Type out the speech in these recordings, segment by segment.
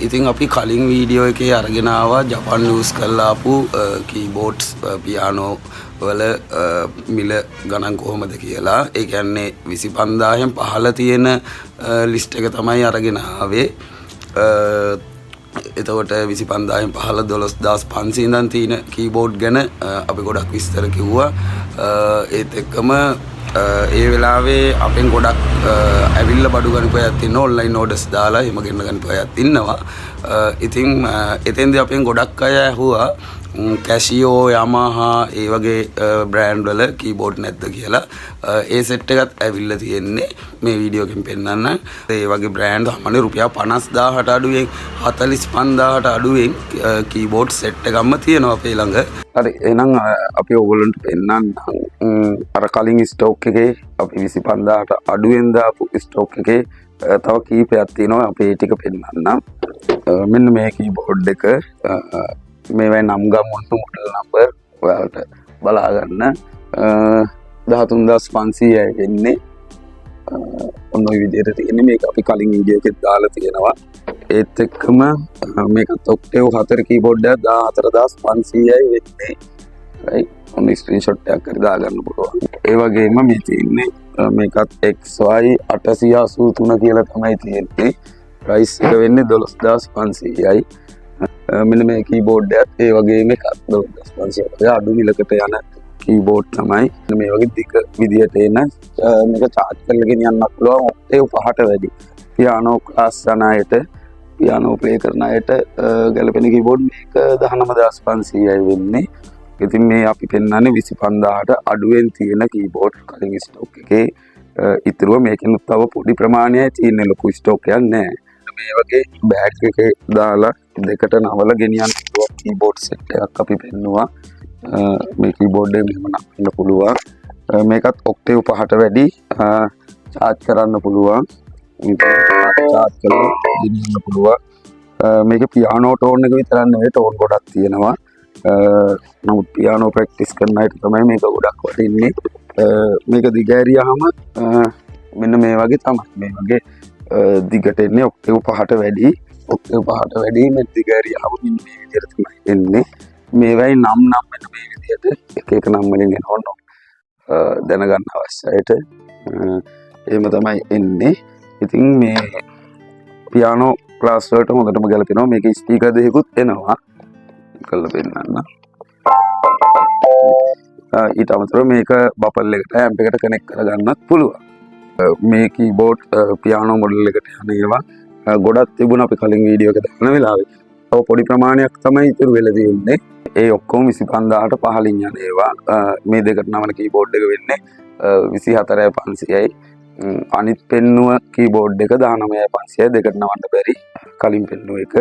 ඉතින් අපි කලින් වීඩියෝ එකේ අරගෙන ආවා ජපන් යූස් කරලා ආපු කීබෝඩ්ස් පියානෝ වල මිල ගණන් කොහොමද කියලා. ඒ කියන්නේ 25000න් පහළ තියෙන ලිස්ට් එක තමයි අරගෙන ආවේ. එතකොට 25000න් පහළ 12500 ඉඳන් තියෙන කීබෝඩ් ගැන අපි ගොඩක් විස්තර කිව්වා. ඒත් එක්කම ඒ වෙලාවේ අපෙන් ගොඩක් ඇවිල්ලා බඩු ගනිපු අයත් ඉන්නවා, ඔන්ලයින් ඕඩර්ස් දාලා එහෙම ගෙන්න ගනිපු අයත් ඉන්නවා. ඉතින් එතෙන්දී අපෙන් ගොඩක් අය ඇහුවා කැසියෝ යමහා ඒ වගේ බ්‍රෑන්ඩ් වල කීබෝඩ් නැද්ද කියලා. ඒ සෙට් එකත් ඇවිල්ලා තියෙන්නේ මේ වීඩියෝ එකෙන් පෙන්නන්න. ඒ වගේ බ්‍රෑන්ඩ් සාමාන්‍ය රුපියල් 50000ට අඩුවෙන් 45000ට අඩුවෙන් කීබෝඩ් සෙට් එකක්ම තියෙනවා අපේ ළඟ. හරි, එහෙනම් අපි ඕගොල්ලන්ට පෙන්නන්න අර කලින් ස්ටෝක් එකේ අපි 25000ට අඩුවෙන් දාපු ස්ටෝක් එකේ තව කීපයක් තියෙනවා. අපි ඒ ටික පෙන්නන්නම්. මෙන්න මේ කීබෝඩ් එක මේවයි නම් ගමු මොඩල් නම්බර් ඔයාලට බලා ගන්න. 13500යි වෙන්නේ. ඔන්න ඔය විදිහට තියෙන්නේ. මේක අපි කලින් වීඩියෝ එකෙත් දාලා තියෙනවා. ඒත් එක්කම මේකත් ඔක්ටේව් 4 කීබෝඩ් එකක් 14500යි වෙන්නේ. රයිට්. ඔන්න ස්ක්‍රීන්ෂොට් එකක් කරලා දාගන්න පුළුවන්. ඒ වගේම මේ තියෙන්නේ මේකත් XY 883 කියලා තමයි තියෙන්නේ. ප්‍රයිස් එක වෙන්නේ 12500යි. මෙන්න මේ කීබෝඩ් එකත් ඒ වගේම එකක් 12500යි. අඩු මිලකට යන කීබෝඩ් තමයි. මේ වගේ දිග විදියට එන මේක charge කරලා ගෙනියන්න පුළුවන්. ඔක්ටේව් 5ට වැඩි. පියානෝ ක්ලාස් යන අයට, පියානෝ ප්ලේ කරන අයට ගැලපෙන කීබෝඩ් මේක 19500යි වෙන්නේ. ඉතින් මේ අපි පෙන්නන්නේ 25000ට අඩුවෙන් තියෙන කීබෝඩ් කලින් ස්ටොක් එකේ ඉතුරුව. මේකෙනුත් තව පොඩි ප්‍රමාණයක් තියෙන, ලොකු ස්ටොක් එකක් නැහැ. මේ වගේ බෑග් එකේ දාලා දෙකට නවල ගෙනියන්න පුළුවන් කීබෝඩ් සෙට් එකක් අපි පෙන්නුවා. මේ කීබෝඩ් එක මෙහෙම නවන්න පුළුවන්. මේකත් ඔක්ටේව් 5ට වැඩි charge කරන්න පුළුවන්. charge කරලා ගෙනියන්න පුළුවන්. මේක පියානෝ ටෝන් එක විතරක් නෙවෙයි, ටෝන් ගොඩක් තියෙනවා. නමුත් පියානෝ ප්‍රැක්ටිස් කරන අයට තමයි මේක ගොඩක් වටින්නේ. මේක දිගෑරියාම මෙන්න මේ වගේ තමයි. මේ වගේ දිගට එන්නේ ඔක්ටේව් 5ට වැඩි. ඔක්ටේව් 5ට වැඩි මේ දිගෑරියාම මෙන්න මේ විදිහට තමයි එන්නේ. මේවයි නම් මෙන්න මේ විදිහට එක එක නම් වලින් එනවා. දැනගන්න අවශ්‍යයිට එහෙම තමයි එන්නේ. ඉතින් මේ පියානෝ ක්ලාස් වලට හොඳටම ගැලපෙනවා. මේකේ ස්පීකර් දෙකකුත් එනවා. කළා පෙන්නන්න. ඊට අමතරව මේක බපල් එකට ඇම්ප් එකට කනෙක්ට් කරගන්නත් පුළුවන්. මේ කීබෝඩ් පියානෝ මොඩල් එකට යන ඒවා ගොඩක් තිබුණා අපි කලින් වීඩියෝ එක දාන වෙලාවේ. තව පොඩි ප්‍රමාණයක් තමයි ඉතුරු වෙලා තියෙන්නේ. ඒ ඔක්කොම 25000ට පහළින් යන ඒවා. මේ දෙකට නවන කීබෝඩ් එක වෙන්නේ 24500යි. අනිත් පෙන්නුව කීබෝඩ් එක 19500යි. දෙකට නවන්න බැරි කලින් පෙන්නුව එක.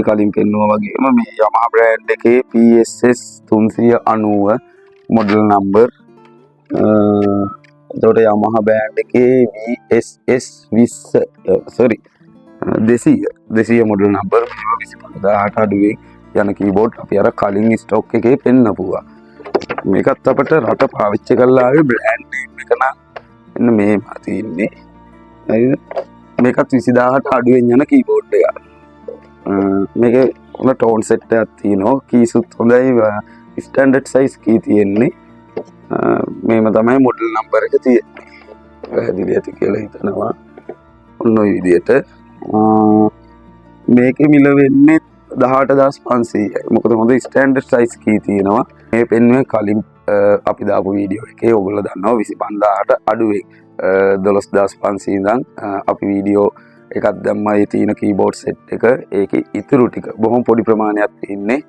කලින් පෙන්නුවා වගේම මේ Yamaha බ්‍රෑන්ඩ් එකේ PSS 390 මොඩල් නම්බර්. එතකොට Yamaha බ්‍රෑන්ඩ් එකේ VSS 200 මොඩල් නම්බර් 25000ට අඩුවේ යන කීබෝඩ් අපි අර කලින් ස්ටොක් එකේ පෙන්නපුවා. මේකත් අපිට රට පාවිච්චි කරලා ආවේ බ්‍රෑන්ඩ් නේම් එක නම් එන්න මේ තියෙන්නේ. හරිද? මේකත් 20000ට අඩුවෙන් යන කීබෝඩ් එකක්. මේකේ හොඳ ටෝන් සෙට් එකක් තියෙනවා. කීසුත් හොඳයි. ස්ටෑන්ඩඩ් සයිස් කී තියෙන්නේ. මේම තමයි මොඩල් නම්බර් එක තියෙන්නේ. පැහැදිලි ඇති කියලා හිතනවා. ඔන්න ඔය විදිහට මේකේ මිල වෙන්නේ 18500යි. මොකද හොඳ ස්ටෑන්ඩඩ් සයිස් කී තියෙනවා. මේ පෙන්නුවේ කලින් අපි දාපු වීඩියෝ එකේ ඔයගොල්ලෝ දන්නවා 25000ට අඩුවෙන් 12500 ඉඳන් අපි වීඩියෝ එකක් දැම්මා. ඒ තියෙන කීබෝඩ් සෙට් එක ඒකේ ඉතුරු ටික බොහොම පොඩි ප්‍රමාණයක් තියෙන්නේ.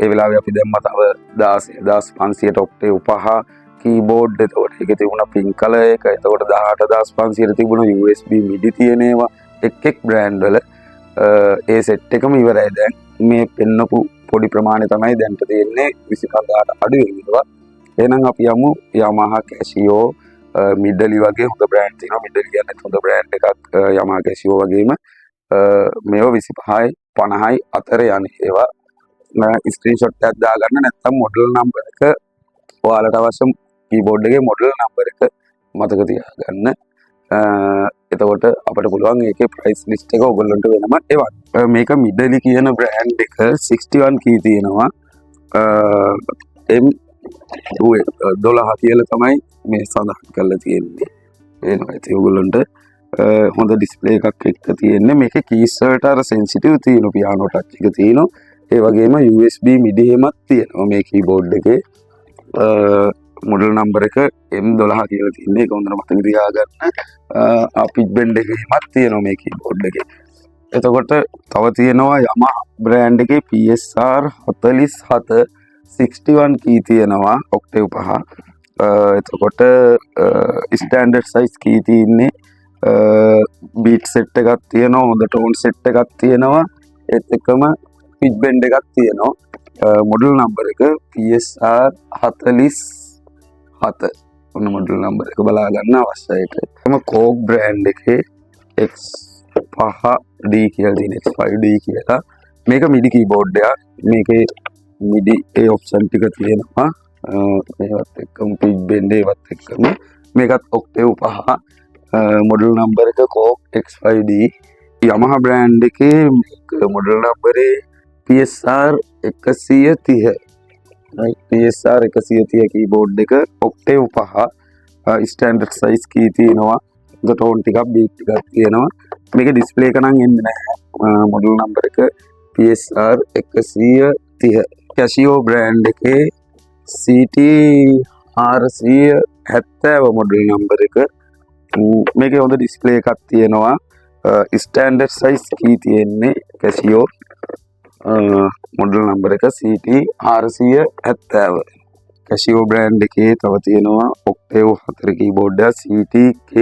ඒ වෙලාවේ අපි දැම්මා තව 10500ට ඔක්ටේව් 5 කීබෝඩ්. එතකොට ඒකේ තිබුණා පින්ක් කලර් එක. එතකොට 18500ට තිබුණා USB MIDI තියෙන ඒවා එක් බ්‍රෑන්ඩ් වල. ඒ සෙට් එකම ඉවරයි දැන්. මේ පෙන්නපු පොඩි ප්‍රමාණය තමයි දැන්ට තියෙන්නේ 25000ට අඩුවෙන් ඉන්නවා. එහෙනම් අපි යමු Yamaha Casio මිඩලි වගේ හොඳ බ්‍රෑන්ඩ් තියෙනවා. මිඩලි කියන්නේ හොඳ බ්‍රෑන්ඩ් එකක්. Yamaha Casio වගේම මේවා 25යි 50යි අතර යන ඒවා. ස්ක්‍රීන්ෂොට් එකක් දාගන්න. නැත්නම් මොඩල් නම්බර් එක ඔයාලට අවශ්‍ය කීබෝඩ් එකේ මොඩල් නම්බර් එක මතක තියාගන්න. එතකොට අපිට පුළුවන් ඒකේ ප්‍රයිස් ලිස්ට් එක ඔයගොල්ලන්ට වෙනම එවන්න. මේක මිඩලි කියන බ්‍රෑන්ඩ් එක 61 කී තියෙනවා. M12 කියලා තමයි මේ සඳහන් කරලා තියෙන්නේ. එනවා ඉතින් ඔයගොල්ලන්ට හොඳ ඩිස්ප්ලේ එකක් එක්ක තියෙන්නේ. මේකේ කීස් වලට අර සෙන්සිටිව් තියෙනවා, පියානෝ ටච් එක තියෙනවා. ඒ වගේම USB MIDI එකක් තියෙනවා මේ කීබෝඩ් එකේ. මොඩල් නම්බර එක M12 කියලා තියෙන්නේ. ඒක හොඳට මතක තියාගන්න. පිච් බෙන්ඩ් එකක් තියෙනවා මේ කීබෝඩ් එකේ. එතකොට තව තියෙනවා Yamaha බ්‍රෑන්ඩ් එකේ PSR 47 61 කී තියෙනවා ඔක්ටේව් 5. එතකොට ස්ටෑන්ඩඩ් සයිස් කී තියෙන්නේ බීට් සෙට් එකක් තියෙනවා, හොඳ ටෝන් සෙට් එකක් තියෙනවා, ඒත් එක්කම පිච් බෙන්ඩ් එකක් තියෙනවා. මොඩල් නම්බර එක PSR 47. ඔන්න මොඩල් නම්බර එක බලා ගන්න අවශ්‍යයි. ඒකම කෝක් බ්‍රෑන්ඩ් එකේ X5D කියලා තියෙන X5D කියලා. මේක මිඩි කීබෝඩ් එකක්. මේකේ මිඩි ඒ ඔප්ෂන් ටික තියෙනවා. මේවත් එක්කම පිච් බෙන්ඩ් ඒවත් එක්කම මේකත් ඔක්ටේව් 5. මොඩල් නම්බර එක කෝක් X5D. Yamaha බ්‍රෑන්ඩ් එකේ මොඩල් නම්බරේ PSR 130. PSR 130 කීබෝඩ් එක ඔක්ටේව් 5. ස්ටෑන්ඩඩ් සයිස් කී තියෙනවා. ටෝන් ටිකක් බීට් ටිකක් තියෙනවා. මේක ඩිස්ප්ලේ එක නම් එන්නේ නැහැ. මොඩල් නම්බර එක PSR 130. Casio බ්‍රෑන්ඩ් එකේ CT 470 මොඩල් නම්බර එක. මේකේ හොඳ ඩිස්ප්ලේ එකක් තියෙනවා. ස්ටෑන්ඩඩ් සයිස් කී තියෙන්නේ Casio. මොඩල් නම්බර එක CT 470. Casio බ්‍රෑන්ඩ් එකේ තව තියෙනවා ඔක්ටේව් 4 කීබෝඩ් එක CTK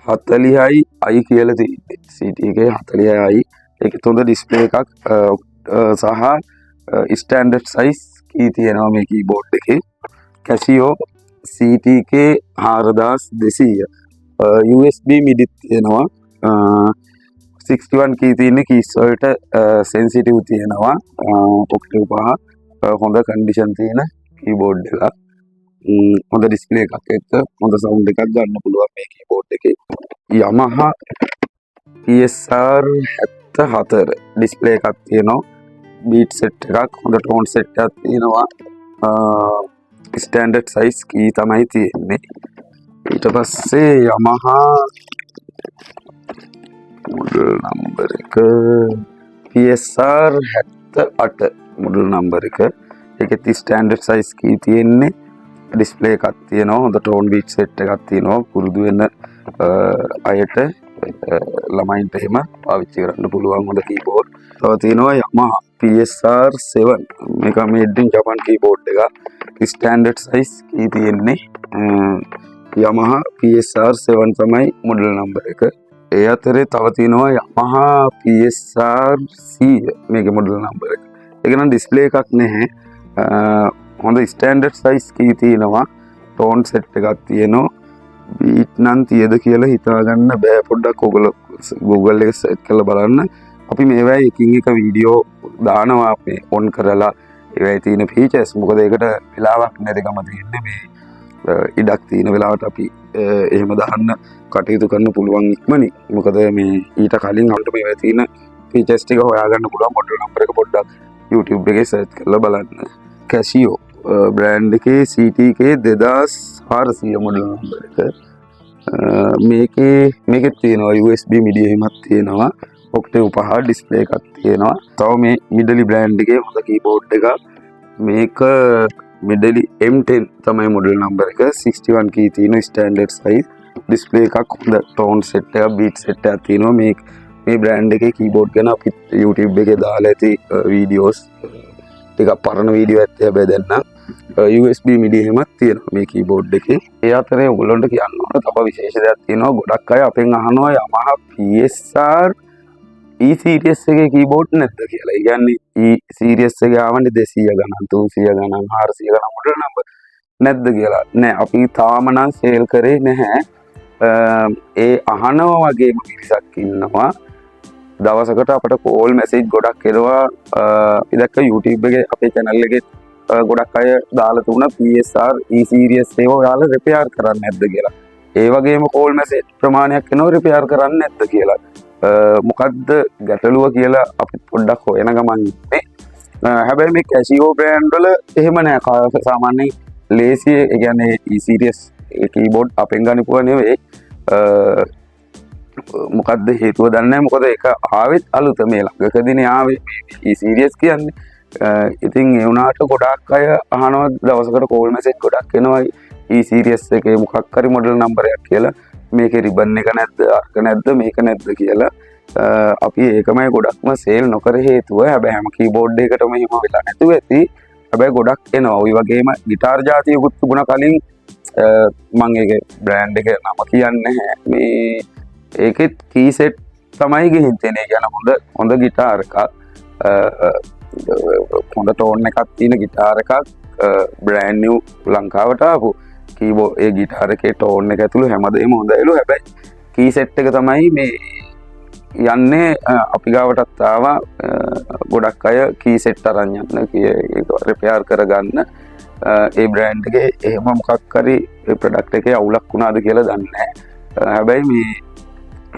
40i කියලා තියෙන්නේ. CTK 40i. ඒකේ හොඳ ඩිස්ප්ලේ එකක් සහ ස්ටෑන්ඩඩ් සයිස් කී තියෙනවා මේ කීබෝඩ් එකේ. Casio CTK 4200. USB MIDI තියෙනවා. 61 කී තියෙන්නේ. කීස් වලට සෙන්සිටිව් තියෙනවා. ඔක්ටේව් 5. හොඳ කන්ඩිෂන් තියෙන කීබෝඩ් එකක්. හොඳ ඩිස්ප්ලේ එකක් එක්ක හොඳ සවුන්ඩ් එකක් ගන්න පුළුවන් මේ කීබෝඩ් එකේ. Yamaha PSR 74 ඩිස්ප්ලේ එකක් තියෙනවා. බීට් සෙට් එකක්, හොඳ ටෝන් සෙට් එකක් තියෙනවා. ස්ටෑන්ඩඩ් සයිස් කී තමයි තියෙන්නේ. ඊට පස්සේ Yamaha මොඩල් නම්බර එක PSR 78 මොඩල් නම්බර එක. ඒකෙත් ස්ටෑන්ඩඩ් සයිස් කී තියෙන්නේ. ඩිස්ප්ලේ එකක් තියෙනවා, හොඳ ටෝන් බීට් සෙට් එකක් තියෙනවා. පුරුදු වෙන අයට ළමයින්ට එහෙම පාවිච්චි කරන්න පුළුවන් හොඳ කීබෝඩ්. තව තියෙනවා Yamaha PSR 7. මේක මේඩ් ඉන් ජපාන් කීබෝඩ් එකක්. ස්ටෑන්ඩඩ් සයිස් කී තියෙන්නේ Yamaha PSR 7 තමයි මොඩල් නම්බර එක. ඒ අතරේ තව තියෙනවා Yamaha PSR 100 මේකේ මොඩල් නම්බර එක. ඒක නම් ඩිස්ප්ලේ එකක් නැහැ. හොඳ ස්ටෑන්ඩඩ් සයිස් කී තියෙනවා. ටෝන් සෙට් එකක් තියෙනවා. බීට් නම් තියද කියලා හිතාගන්න බෑ. පොඩ්ඩක් ඔයගොල්ලෝ Google එකේ සර්ච් කරලා බලන්න. අපි මේවා එකින් එක වීඩියෝ දානවා අපි ඔන් කරලා ඒවයි තියෙන ෆීචර්ස්. මොකද ඒකට වෙලාවක් නැතිකම තියෙන්නේ. මේ ඉඩක් තියෙන වෙලාවට අපි එහෙම දාන්න කටයුතු කරන්න පුළුවන් ඉක්මනින්. මොකද මේ ඊට කලින් අපිට මේවා තියෙන ෆීචර්ස් ටික හොයාගන්න පුළුවන්. මොඩල් නම්බර එක පොඩ්ඩක් YouTube එකේ සර්ච් කරලා බලන්න. Casio බ්‍රෑන්ඩ් එකේ CTK 2400 මොඩල් නම්බර එක. මේකේ තියෙනවා USB MIDI එකක් තියෙනවා. ඔක්ටේව් 5 ඩිස්ප්ලේ එකක් තියෙනවා. තව මේ මිඩලි බ්‍රෑන්ඩ් එකේ හොඳ කීබෝඩ් එකක්. මේක මිඩලි M10 තමයි මොඩල් නම්බර එක. 61 කී තියෙන ස්ටෑන්ඩඩ් සයිස්. ඩිස්ප්ලේ එකක්, හොඳ ටෝන් සෙට් එකක්, බීට් සෙට් එකක් තියෙනවා. මේ බ්‍රෑන්ඩ් එකේ කීබෝඩ් ගැන අපි YouTube එකේ දාලා ඇති වීඩියෝස් ටිකක් පරණ වීඩියෝ ඇත්තේ හැබැයි දැන් නම් USB MIDI එකක් තියෙනවා මේ කීබෝඩ් එකේ. ඒ අතරේ ඔයගොල්ලන්ට කියන්න ඕන තව විශේෂ දෙයක් තියෙනවා. ගොඩක් අය අපෙන් අහනවා Yamaha PSR E series එකේ කීබෝඩ් නැද්ද කියලා. ඒ කියන්නේ E series එකේ ආවන්නේ 200 ගණන්, 300 ගණන්, 400 ගණන් මොඩල් නම්බර් නැද්ද කියලා. නෑ, අපි තාම නම් සේල් කරේ නැහැ. ඒ අහනවා වගේම පිරිසක් ඉන්නවා. දවසකට අපට කෝල් මැසේජ් ගොඩක් එනවා. ඉදක්ක YouTube එකේ අපේ channel එකේ ගොඩක් අය දාලා තුන PSR E series ඒවා ඔයාලා රිපෙයාර් කරන්න නැද්ද කියලා. ඒ වගේම කෝල් මැසේජ් ප්‍රමාණයක් එනවා රිපෙයාර් කරන්න නැද්ද කියලා. මොකද්ද ගැටලුව කියලා අපි පොඩ්ඩක් හොයන ගමන් ඉන්නේ. හැබැයි මේ Casio brand වල එහෙම නෑ. සාමාන්‍යයෙන් ලේසි ඒ කියන්නේ E-series කීබෝඩ් අපෙන් ගනිපුවා නෙවෙයි. මොකද්ද හේතුව දන්නේ නැහැ. මොකද ඒක ආවෙත් අලුත මේ ළඟකදීනේ ආවේ E-series කියන්නේ. ඉතින් ඒ වුණාට ගොඩාක් අය අහනවා දවසකට කෝල් මැසේජ් ගොඩක් එනවා E-series එකේ මොකක් හරි මොඩල් නම්බර් එකක් කියලා. මේකේ රිබන් එක නැද්ද අර්ක නැද්ද මේක නැද්ද කියලා. අපි ඒකමයි ගොඩක්ම සේල් නොකර හේතුව. හැබැයි හැම කීබෝඩ් එකකටම එහෙම වෙලා නැතුව ඇති. හැබැයි ගොඩක් එනවා. ওই වගේම ගිටාර් ජාතියකුත් තිබුණා කලින්. මම ඒකේ බ්‍රෑන්ඩ් එක නම කියන්නේ නැහැ. මේ ඒකෙත් කී සෙට් තමයි ගිහින් තියෙන්නේ. කියන හොඳ ගිටාර් එකක්. හොඳ ටෝන් එකක් තියෙන ගිටාර් එකක් බ්‍රෑන්ඩ් නිව් ලංකාවට ආපු කීබෝඩ් ඒ ගිටාර් එකේ ටෝන් එක ඇතුළු හැමදේම හොඳයිලු. හැබැයි කී සෙට් එක තමයි මේ යන්නේ අපි ගාවටත් ආවා. ගොඩක් අය කී සෙට් අරන් යන්න ඒක රිපෙයාර් කරගන්න. ඒ බ්‍රෑන්ඩ් එකේ එහෙම මොකක් හරි ඒ ප්‍රොඩක්ට් එකේ අවුලක් වුණාද කියලා දන්නේ නැහැ. හැබැයි මේ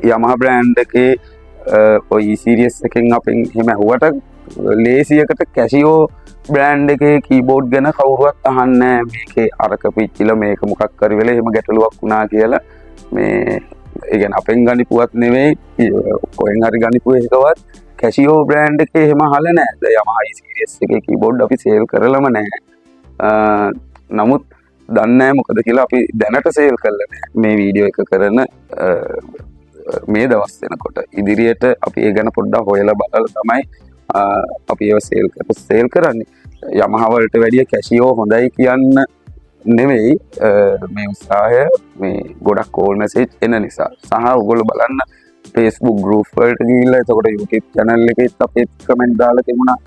Yamaha බ්‍රෑන්ඩ් එකේ ඔය E-series එකෙන් අපෙන් එහෙම ඇහුවට ලේසියකට Casio බ්‍රෑන්ඩ් එකේ කීබෝඩ් ගැන කවුරුවත් අහන්නේ නැහැ. මේකේ අරක පිච්චිලා මේක මොකක් හරි වෙලා එහෙම ගැටලුවක් වුණා කියලා. මේ ඒ කියන්නේ අපෙන් ගනිපුවත් නෙවෙයි කොහෙන් හරි ගනිපු එකවත් Casio බ්‍රෑන්ඩ් එකේ එහෙම අහලා නැහැ. Yamaha E-series එකේ කීබෝඩ් අපි සේල් කරලම නැහැ. නමුත් දන්නේ නැහැ මොකද කියලා අපි දැනට සේල් කරලා නැහැ. මේ වීඩියෝ එක කරන මේ දවස් වෙනකොට ඉදිරියට අපි ඒ ගැන පොඩ්ඩක් හොයලා බලලා තමයි අපි ඒව සේල් කරන්නේ. Yamaha වලට වැඩිය Casio හොඳයි කියන්න නෙවෙයි මේ උත්සාහය මේ ගොඩක් කෝල් මැසේජ් එන නිසා. සහ ඔයගොල්ලෝ බලන්න Facebook group වලට ගිහිල්ලා එතකොට YouTube channel එකේත් අපේ කමෙන්ට් දාලා තිබුණා.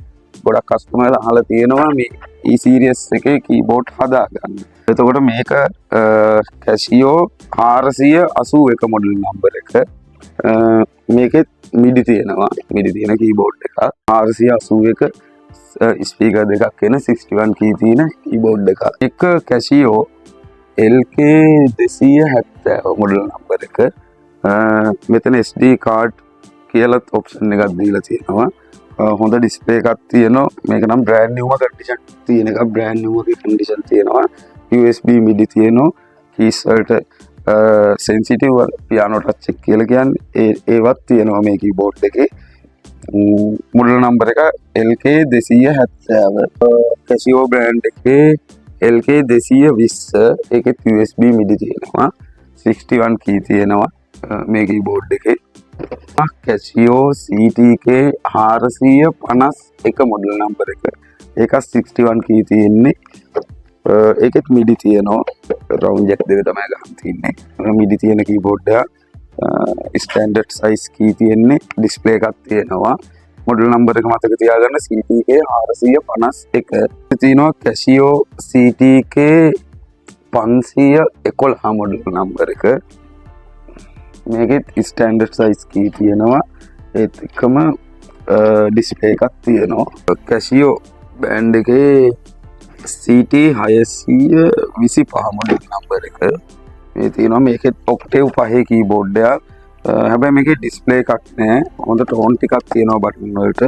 ගොඩක් කස්ටමර්ලා අහලා තියෙනවා මේ E-series එකේ කීබෝඩ් හදාගන්න. එතකොට මේක Casio 481 මොඩල් නම්බර් එක. මේකෙත් මිඩි තියෙනවා. මිඩි තියෙන කීබෝඩ් එකක්. 481 ස්පීකර් දෙකක් එන 61 කී තියෙන කීබෝඩ් එකක්. එක Casio LK 270 මොඩල් නම්බර් එක. මෙතන SD කාඩ් කියලා ඔප්ෂන් එකක් දීලා තියෙනවා. හොඳ ඩිස්ප්ලේ එකක් තියෙනවා. මේක නම් බ්‍රෑන්ඩ් නිව්ම කන්ඩිෂන් තියෙන එකක්. බ්‍රෑන්ඩ් නිව්ම කන්ඩිෂන් තියෙනවා. USB MIDI තියෙනවා. කීස් වලට සෙන්සිටිව් පියානෝ ටච් එක කියලා කියන්නේ ඒවත් තියෙනවා මේ කීබෝඩ් එකේ. මොඩල් නම්බර එක LK 270. Casio බ්‍රෑන්ඩ් එකේ LK 220. ඒකෙත් USB MIDI තියෙනවා. 61 කී තියෙනවා මේ කීබෝඩ් එකේ. Casio CTK 451 මොඩල් නම්බර එක. ඒක 61 කී තියෙන්නේ. ඒකෙත් මිඩි තියෙනවා. රවුන්ඩ් ජැක් දෙක තමයි ගහන් තියෙන්නේ. මිඩි තියෙන කීබෝඩ් එක. ස්ටෑන්ඩඩ් සයිස් කී තියෙන්නේ. ඩිස්ප්ලේ එකක් තියෙනවා. මොඩල් නම්බර එක මතක තියාගන්න CTK 451. තියෙනවා Casio CTK 511 මොඩල් නම්බර එක. මේකෙත් ස්ටෑන්ඩඩ් සයිස් කී තියෙනවා. ඒත් එක්කම ඩිස්ප්ලේ එකක් තියෙනවා. Casio බෑන්ඩ් එකේ CT 625 මොඩල් නම්බර එක. මේ තියෙනවා. මේකෙත් ඔක්ටේව් 5 කීබෝඩ් එකක්. හැබැයි මේකේ ඩිස්ප්ලේ එකක් නැහැ. හොඳ ටෝන් ටිකක් තියෙනවා බටන් වලට.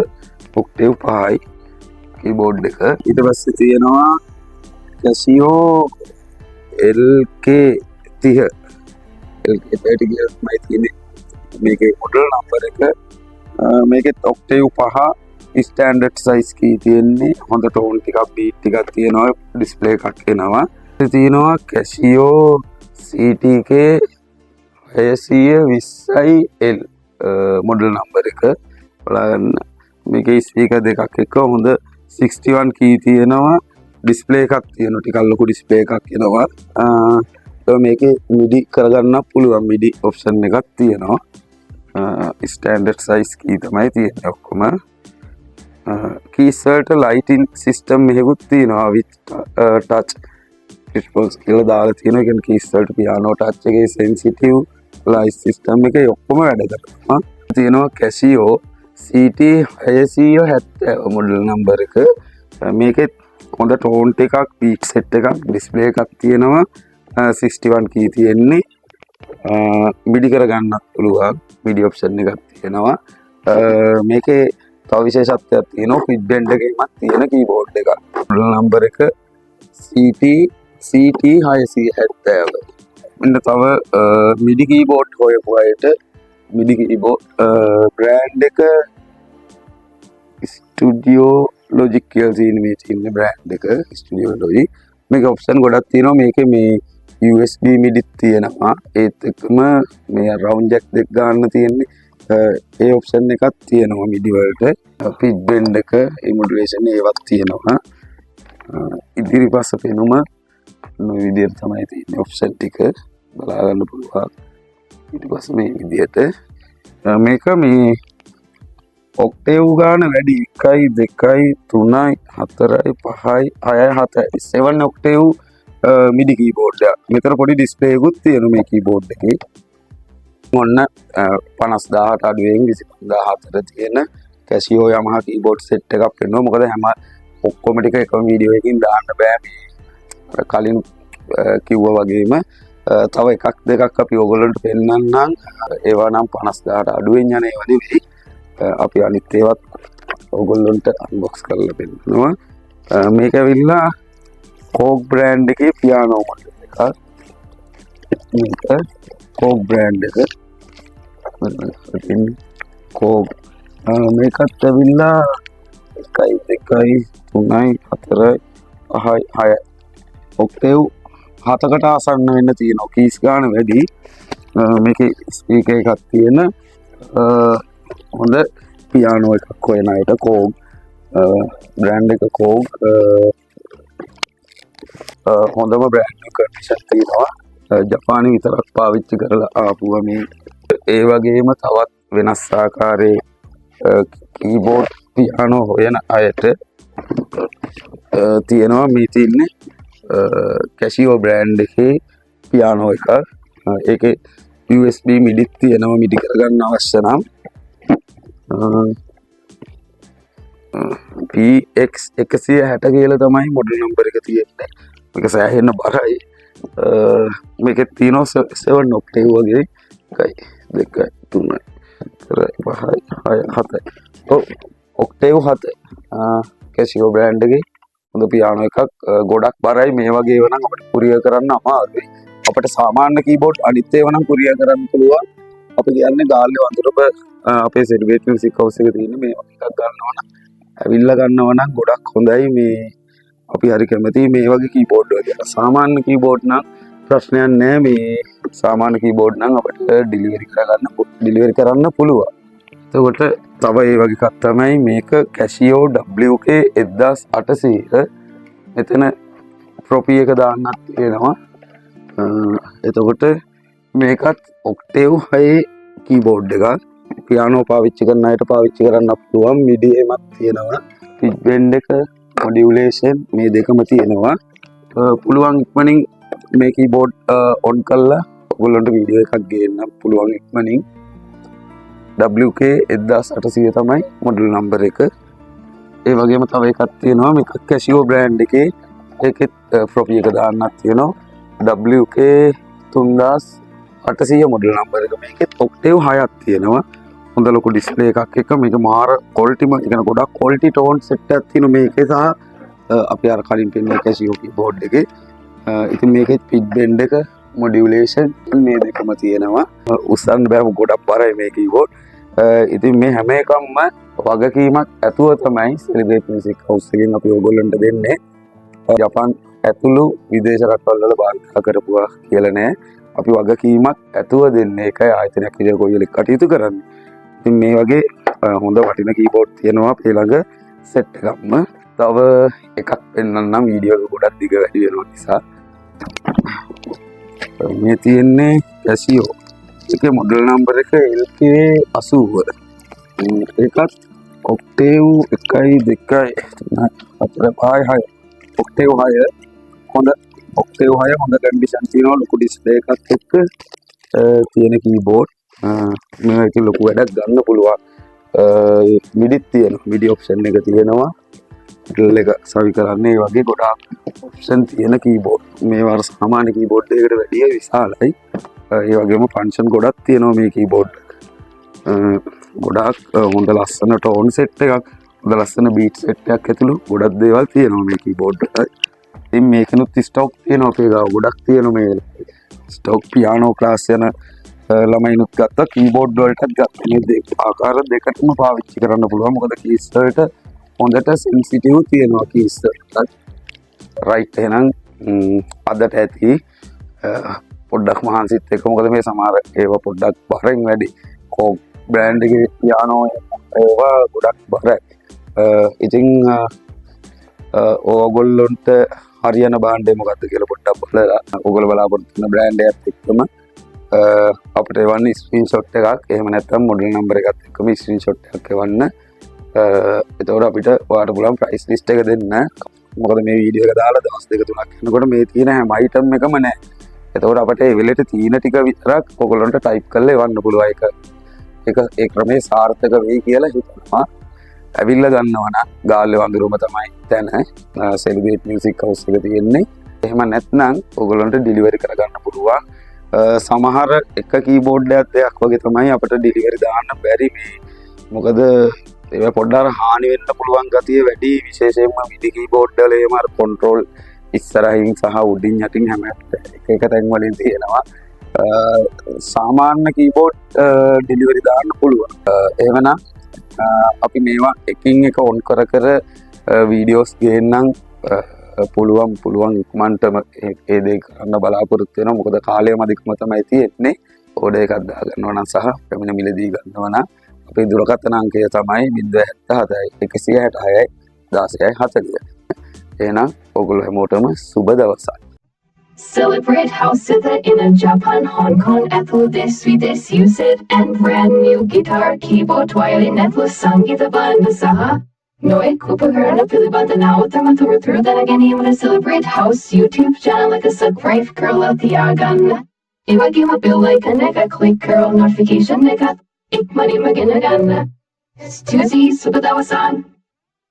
ඔක්ටේව් 5යි කීබෝඩ් එක. ඊට පස්සේ තියෙනවා Casio LK 30 LK30 කියලා තමයි තියෙන්නේ. මේකේ මොඩල් නම්බර එක. මේකෙත් ඔක්ටේව් 5 ස්ටෑන්ඩඩ් සයිස් කී තියෙන්නේ. හොඳ ටෝන් ටිකක් බීට් ටිකක් තියෙනවා. ඩිස්ප්ලේ එකක් එනවා. තියෙනවා Casio CTK 620L model number එක. බලන්න මේකේ ස්පීකර් දෙකක් එක්ක හොඳ 61 කී තියෙනවා. ඩිස්ප්ලේ එකක් තියෙනවා. ටිකක් ලොකු ඩිස්ප්ලේ එකක් එනවා. මේකේ මිඩි කරගන්න පුළුවන් මිඩි ඔප්ෂන් එකක් තියෙනවා. ස්ටෑන්ඩඩ් සයිස් කී තමයි තියෙන්නේ ඔක්කොම. කීස් වලට ලයිටින් සිස්ටම් මෙහෙකුත් තියෙනවා with touch response කියලා දාලා තියෙනවා. ඒ කියන්නේ කීස් වලට පියානෝ ටච් එකේ sensitive light system එකේ ඔක්කොම වැඩ කරනවා. තියෙනවා Casio CT 670 මොඩල් නම්බර එක. මේකෙත් හොඳ ටෝන් එකක්, බීට් සෙට් එකක්, ඩිස්ප්ලේ එකක් තියෙනවා. 61 කී තියෙන්නේ. මිඩි කරගන්නත් පුළුවන් මිඩි ඔප්ෂන් එකක් තියෙනවා. මේකේ තව විශේෂත්වයක් තියෙනවා පිට් බෙන්ඩ් එකේමත් තියෙන කීබෝඩ් එකක්. මොඩල් නම්බර එක CT670. මෙන්න තව මිඩි කීබෝඩ් හොයපු අයට මිඩි කීබෝඩ් බ්‍රෑන්ඩ් එක ස්ටුඩියෝ ලොජික් කියලා තියෙන මේ තියෙන බ්‍රෑන්ඩ් එක ස්ටුඩියෝ ලොජික්. මේක ඔප්ෂන් ගොඩක් තියෙනවා. මේකේ මේ USB මිඩිත් තියෙනවා. ඒත් එක්කම මේ රවුන්ඩ් ජැක් දෙක ගන්න තියෙන්නේ. ඒ ඔප්ෂන් එකක් තියෙනවා මිඩි වලට. පිට් බෙන්ඩ් එක ඒ මොඩුලේෂන් ඒවත් තියෙනවා. ඉදිරිපස්ස පෙනුම මේ විදිහට තමයි තියෙන්නේ ඔප්ෂන් ටික බලා ගන්න පුළුවන්. ඊට පස්සේ මේ විදිහට මේක මේ ඔක්ටේව් ගාන වැඩි 1 2 3 4 5 6 7 7 ඔක්ටේව් මිඩි කීබෝඩ් එක. මෙතන පොඩි ඩිස්ප්ලේ එකකුත් තියෙනවා මේ කීබෝඩ් එකේ. මොන්න 50000ට අඩුවෙන් 25000ට තියෙන Casio Yamaha කීබෝඩ් සෙට් එකක් වෙනවා. මොකද හැම ඔක්කොම ටික එකම වීඩියෝ එකකින් දාන්න බෑ. මේ කලින් කිව්වා වගේම තව එකක් දෙකක් අපි ඔයගොල්ලන්ට පෙන්නන්නම්. ඒවා නම් 50000ට අඩුවෙන් යන ඒවා නෙවෙයි. අපි අනිත් ඒවත් ඔයගොල්ලන්ට අන්බොක්ස් කරලා පෙන්නනවා. මේක ඇවිල්ලා කෝක් බ්‍රෑන්ඩ් එකේ පියානෝ මොඩල් එකක්. මේක කෝක් බ්‍රෑන්ඩ් එක. කෝක් මේකත් ඇවිල්ලා 1 2 3 4 5 6 ඔක්ටේව් 7කට ආසන්න වෙන්න තියෙනවා. කීස් ගාන වැඩි. මේකේ ස්පීකර් එකක් තියෙන හොඳ පියානෝ එකක් හොයන අයට කෝග් බ්‍රෑන්ඩ් එක කෝග් හොඳම බ්‍රෑන්ඩ් එක කන්ඩිෂන් තියෙනවා. ජපානයේ විතරක් පාවිච්චි කරලා ආපුවා මේ. ඒ වගේම තවත් වෙනස් ආකාරයේ කීබෝඩ් පියානෝ හොයන අයට තියෙනවා මේ තින්නේ Casio බ්‍රෑන්ඩ් එකේ පියානෝ එකක්. ඒකේ USB මිඩිත් තියෙනවා මිඩි කරගන්න අවශ්‍ය නම්. PX160 කියලා තමයි මොඩල් නම්බර එක තියෙන්නේ. මේක සෑහෙන්න බරයි. මේකේ තියෙනවා 7 ඔක්ටේව් වගේ 1 2 3 4 5 6 7. ඔව් ඔක්ටේව් 7. Casio බ්‍රෑන්ඩ් එකේ හොඳ පියානෝ එකක්. ගොඩක් බරයි. මේ වගේ ඒවා නම් අපිට කුරියර් කරන්න අමාරුයි. අපිට සාමාන්‍ය කීබෝඩ් අනිත් ඒවා නම් කුරියර් කරන්න පුළුවන්. අපි කියන්නේ ගාල්ලේ වඳුරප අපේ සෙලිබ්‍රේට් මියුසික් හවුස් එකේ තියෙන මේ එකක් ගන්නවා නම් ඇවිල්ලා ගන්නවා නම් ගොඩක් හොඳයි. මේ අපි හරි කැමතියි මේ වගේ කීබෝඩ් වලට. සාමාන්‍ය කීබෝඩ් නම් ප්‍රශ්නයක් නැහැ. මේ සාමාන්‍ය කීබෝඩ් නම් අපිට ඩිලිවරි කරන්න පුළුවන්. එතකොට තව ඒ වගේ එකක් තමයි මේක Casio WK 1800. මෙතන ප්‍රොපි එක දාන්නත් තියෙනවා. එතකොට මේකත් ඔක්ටේව් 6 කීබෝඩ් එකක්. පියානෝ පාවිච්චි කරන අයට පාවිච්චි කරන්න පුළුවන්. මිඩි එකක් තියෙනවා. පිච් බෙන්ඩ් එක මොඩියුලේෂන් මේ දෙකම තියෙනවා. පුළුවන් ඉක්මනින් මේ කීබෝඩ් ඔන් කරලා ඔයගොල්ලන්ට වීඩියෝ එකක් ගේන්න පුළුවන් ඉක්මනින්. WK 1800 තමයි මොඩල් නම්බර එක. ඒ වගේම තව එකක් තියෙනවා මේක Casio බ්‍රෑන්ඩ් එකේ. ඒකෙත් ප්‍රොපි එක දාන්නත් තියෙනවා. WK 3800 මොඩල් නම්බර එක. මේකෙත් ඔක්ටේව් 6ක් තියෙනවා. හොඳ ලොකු ඩිස්ප්ලේ එකක් එක. මේක මාර ක්වොලිටිම කියන ගොඩක් ක්වොලිටි ටෝන් සෙට් එකක් තියෙනවා මේකේ. සහ අපි අර කලින් පෙන්වන Casio කීබෝඩ් එකේ. ඉතින් මේකෙත් පිච් බෙන්ඩ් එක මොඩියුලේෂන් මේ දෙකම තියෙනවා. උස්සන්න බෑ ගොඩක් බරයි මේ කීබෝඩ්. ඉතින් මේ හැම එකක්ම වගකීමක් ඇතුව තමයි සෙලිබ්‍රේට් මියුසික් හවුස් එකෙන් අපි ඔයගොල්ලන්ට දෙන්නේ. ජපාන් ඇතුළු විදේශ රටවල් වල භාවිත කරපුවා කියලා නෑ. අපි වගකීමක් ඇතුව දෙන්නේ. ඒකයි ආයතනයක් විදිහට කොයි වෙලෙක කටයුතු කරන්නේ. ඉතින් මේ වගේ හොඳ වටින කීබෝඩ් තියෙනවා අපේ ළඟ සෙට් එකක්ම. තව එකක් පෙන්නන්නම් වීඩියෝ එක ගොඩක් දිග වැඩි වෙනවා නිසා. මේ තියෙන්නේ Casio එකේ මොඩල් නම්බර එක LK80. ඒකත් ඔක්ටේව් 1 2 3 4 5 6 ඔක්ටේව් 6 හොඳ ඔක්ටේව් 6 හොඳ කන්ඩිෂන් තියෙනවා. ලොකු ඩිස්ප්ලේ එකක් එක්ක තියෙන කීබෝඩ්. මේක ලොකු වැඩක් ගන්න පුළුවන්. මිඩිත් තියෙනවා. මිඩි ඔප්ෂන් එක තියෙනවා. ඩල් එක සවි කරන්නේ වගේ ගොඩාක් ඔප්ෂන් තියෙන කීබෝඩ්. මේ වර සාමාන්‍ය කීබෝඩ් එකකට වැඩිය විශාලයි. ඒ වගේම ෆන්ක්ෂන් ගොඩක් තියෙනවා මේ කීබෝඩ්. ගොඩක් හොඳ ලස්සන ටෝන් සෙට් එකක්, හොඳ ලස්සන බීට් සෙට් එකක් ඇතුළු ගොඩක් දේවල් තියෙනවා මේ කීබෝඩ් එකට. ඉතින් මේකෙනුත් ස්ටොක් තියෙනවා අපේ ගාව ගොඩක් තියෙනවා මේ ස්ටොක්. පියානෝ ක්ලාස් යන ළමයිනුත් ගත්තා, කීබෝඩ් වලටත් ගත්තා. මේ ආකාර දෙකටම පාවිච්චි කරන්න පුළුවන්. මොකද කීස් වලට හොඳට සෙන්සිටිව් තියෙනවා කීස් වලට. රයිට් එහෙනම් අදට ඇති පොඩ්ඩක් මහන්සිත් එක්ක. මොකද මේ සමහර ඒවා පොඩ්ඩක් බරෙන් වැඩි. කෝක් බ්‍රෑන්ඩ් එකේ පියානෝ ඒවා ගොඩක් බරයි. ඉතින් ඕගොල්ලොන්ට හරියන භාණ්ඩය මොකක්ද කියලා පොඩ්ඩක් බලලා ඕගොල්ලෝ බලාපොරොත්තු වෙන බ්‍රෑන්ඩ් එකත් එක්කම අපිට එවන්න ස්ක්‍රීන්ෂොට් එකක්. එහෙම නැත්නම් මොඩල් නම්බර් එකත් එක්කම ස්ක්‍රීන්ෂොට් එකක් එවන්න. එතකොට අපිට ඔයාලට පුළුවන් ප්‍රයිස් ලිස්ට් එක දෙන්න. මොකද මේ වීඩියෝ එක දාලා දවස් දෙක තුනක් යනකොට මේ තියෙන හැම අයිටම් එකම නැහැ. එතකොට අපිට ඒ වෙලෙට තියෙන ටික විතරක් ඕගොල්ලන්ට ටයිප් කරලා එවන්න පුළුවන්. ඒ ක්‍රමේ සාර්ථක වෙයි කියලා හිතනවා. ඇවිල්ලා ගන්නවා නම් ගාල්ලේ වඳුරුම තමයි තැන සෙලිබ්‍රේට් මියුසික් හවුස් එක තියෙන්නේ. එහෙම නැත්නම් ඕගොල්ලන්ට ඩිලිවරි කරගන්න පුළුවන්. සමහර එක කීබෝඩ් එකක් දෙයක් වගේ තමයි අපිට ඩිලිවරි දාන්න බැරි මේ. මොකද ඒක පොඩ්ඩක් හානි වෙන්න පුළුවන් ගතිය වැඩි. විශේෂයෙන්ම මිඩි කීබෝඩ් වල එහෙම අර කන්ට්‍රෝල් ඉස්සරහින් සහ උඩින් යටින් හැම එක තැන් වලින් තියෙනවා. සාමාන්‍ය කීබෝඩ් ඩිලිවරි දාන්න පුළුවන්. එහෙමනම් අපි මේවා එකින් එක ඔන් කර වීඩියෝස් ගේන්නම්. පුළුවන් ඉක්මනටම ඒ දේ කරන්න බලාපොරොත්තු වෙනවා. මොකද කාලය මදිකම තමයි තියෙන්නේ. ඕඩර් එකක් දා ගන්නවා නම් සහ පැමිණ මිලදී ගන්නවා නම් අපේ දුරකථන අංකය තමයි 077 166 1640. එහෙනම් ඔයගොල්ලෝ හැමෝටම සුබ දවසක්. Celebrate House in Japan, Hong Kong, Apple this with this use it and brand new guitar, keyboard, violin, Apple Sangita Banda Saha. No, I could put her on a Philly Banda now. Through that again, you want to celebrate House YouTube channel like a subscribe girl of the Agan. If I give a bill like a nigga, click girl notification, nigga. Ik money magin again. It's Tuesday, super that was on.